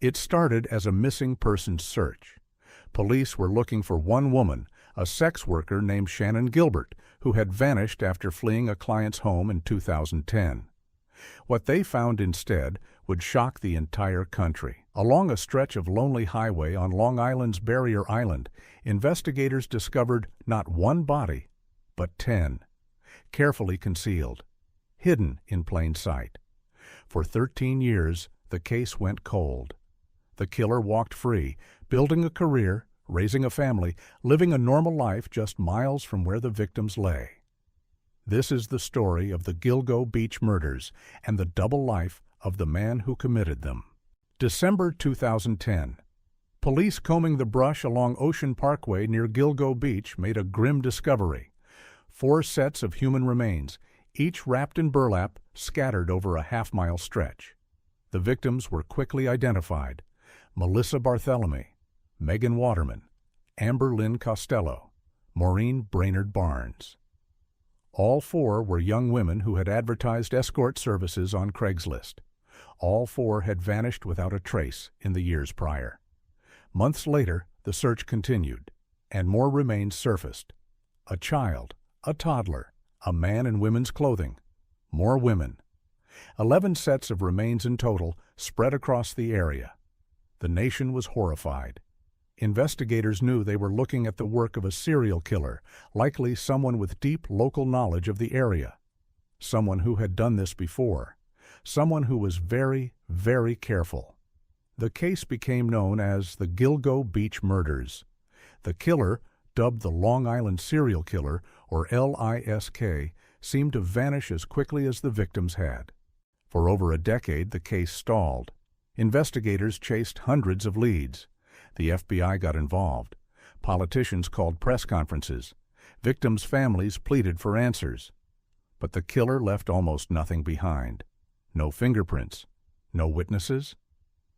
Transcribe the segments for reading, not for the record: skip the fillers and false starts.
It started as a missing persons search. Police were looking for one woman, a sex worker named Shannan Gilbert, who had vanished after fleeing a client's home in 2010. What they found instead would shock the entire country. Along a stretch of lonely highway on Long Island's Barrier Island, investigators discovered not one body, but 10, carefully concealed, hidden in plain sight. For 13 years, the case went cold. The killer walked free, building a career, raising a family, living a normal life just miles from where the victims lay. This is the story of the Gilgo Beach murders and the double life of the man who committed them. December 2010. Police combing the brush along Ocean Parkway near Gilgo Beach made a grim discovery. 4 sets of human remains, each wrapped in burlap, scattered over a half-mile stretch. The victims were quickly identified: Melissa Barthelemy, Megan Waterman, Amber Lynn Costello, Maureen Brainerd Barnes. All 4 were young women who had advertised escort services on Craigslist. All 4 had vanished without a trace in the years prior. Months later, the search continued, and more remains surfaced. A child, a toddler, a man in women's clothing, more women. 11 sets of remains in total spread across the area. The nation was horrified. Investigators knew they were looking at the work of a serial killer, likely someone with deep local knowledge of the area. Someone who had done this before. Someone who was very, very careful. The case became known as the Gilgo Beach Murders. The killer, dubbed the Long Island Serial Killer, or LISK, seemed to vanish as quickly as the victims had. For over a decade, the case stalled. Investigators chased hundreds of leads. The FBI got involved. Politicians called press conferences. Victims' families pleaded for answers. But the killer left almost nothing behind. No fingerprints. No witnesses.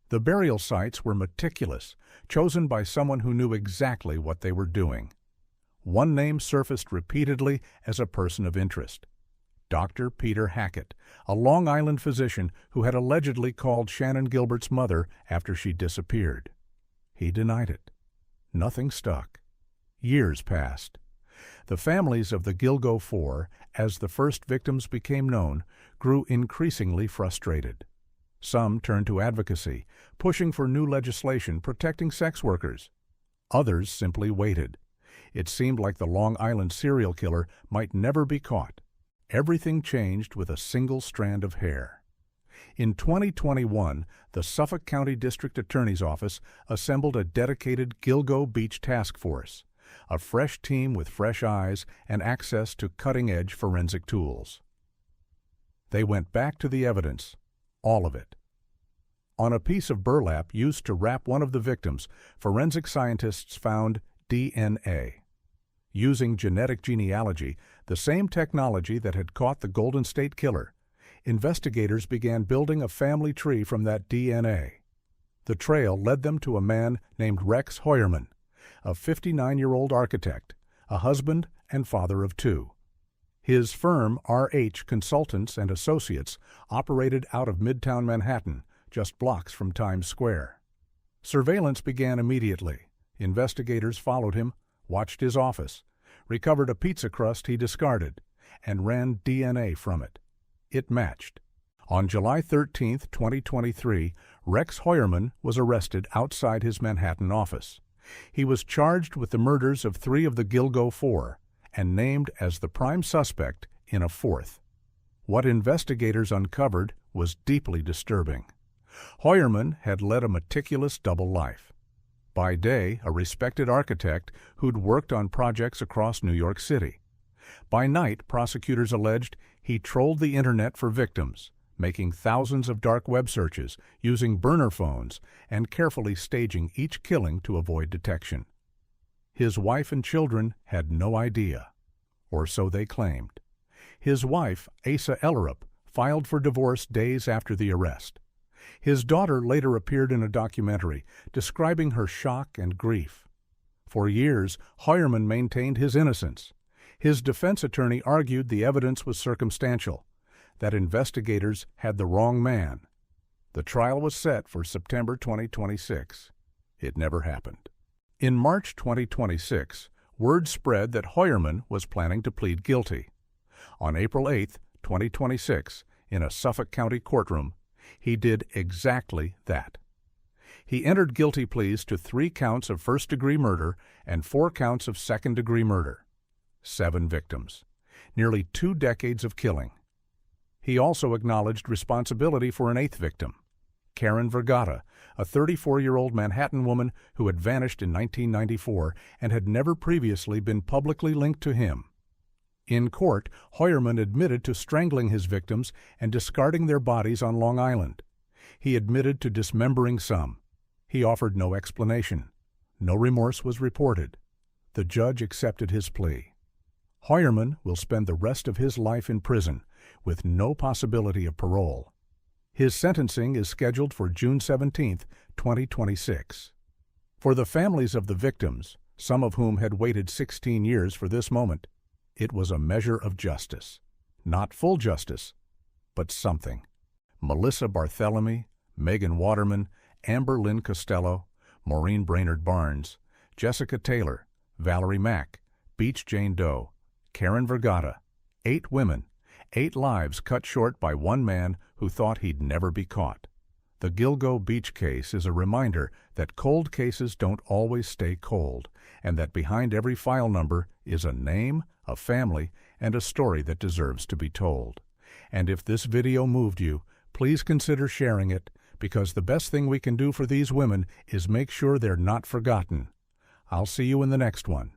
The burial sites were meticulous, chosen by someone who knew exactly what they were doing. One name surfaced repeatedly as a person of interest: Dr. Peter Hackett, a Long Island physician who had allegedly called Shannan Gilbert's mother after she disappeared. He denied it. Nothing stuck. Years passed. The families of the Gilgo Four, as the first victims became known, grew increasingly frustrated. Some turned to advocacy, pushing for new legislation protecting sex workers. Others simply waited. It seemed like the Long Island serial killer might never be caught. Everything changed with a single strand of hair. In 2021, the Suffolk County District Attorney's Office assembled a dedicated Gilgo Beach task force, a fresh team with fresh eyes and access to cutting-edge forensic tools. They went back to the evidence, all of it. On a piece of burlap used to wrap one of the victims, forensic scientists found DNA. Using genetic genealogy, the same technology that had caught the Golden State Killer, investigators began building a family tree from that DNA. The trail led them to a man named Rex Heuermann, a 59-year-old architect, a husband and father of 2. His firm, RH Consultants and Associates, operated out of Midtown Manhattan, just blocks from Times Square. Surveillance began immediately. Investigators followed him, watched his office, recovered a pizza crust he discarded, and ran DNA from it. It matched. On July 13, 2023, Rex Heuermann was arrested outside his Manhattan office. He was charged with the murders of 3 of the Gilgo Four and named as the prime suspect in a 4th. What investigators uncovered was deeply disturbing. Heuermann had led a meticulous double life. By day, a respected architect who'd worked on projects across New York City. By night, prosecutors alleged he trolled the internet for victims, making thousands of dark web searches, using burner phones, and carefully staging each killing to avoid detection. His wife and children had no idea, or so they claimed. His wife, Asa Ellerup, filed for divorce days after the arrest. His daughter later appeared in a documentary describing her shock and grief. For years, Heuermann maintained his innocence. His defense attorney argued the evidence was circumstantial, that investigators had the wrong man. The trial was set for September 2026. It never happened. In March 2026, word spread that Heuermann was planning to plead guilty. On April 8, 2026, in a Suffolk County courtroom, he did exactly that. He entered guilty pleas to 3 counts of first-degree murder and 4 counts of second-degree murder. 7 victims. Nearly 2 decades of killing. He also acknowledged responsibility for an 8th victim, Karen Vergata, a 34-year-old Manhattan woman who had vanished in 1994 and had never previously been publicly linked to him. In court, Heuermann admitted to strangling his victims and discarding their bodies on Long Island. He admitted to dismembering some. He offered no explanation. No remorse was reported. The judge accepted his plea. Heuermann will spend the rest of his life in prison, with no possibility of parole. His sentencing is scheduled for June 17, 2026. For the families of the victims, some of whom had waited 16 years for this moment, it was a measure of justice. Not full justice, but something. Melissa Barthelemy, Megan Waterman, Amber Lynn Costello, Maureen Brainerd Barnes, Jessica Taylor, Valerie Mack, Beach Jane Doe, Karen Vergata, 8 women, 8 lives cut short by one man who thought he'd never be caught. The Gilgo Beach case is a reminder that cold cases don't always stay cold, and that behind every file number is a name, a family, and a story that deserves to be told. And if this video moved you, please consider sharing it, because the best thing we can do for these women is make sure they're not forgotten. I'll see you in the next one.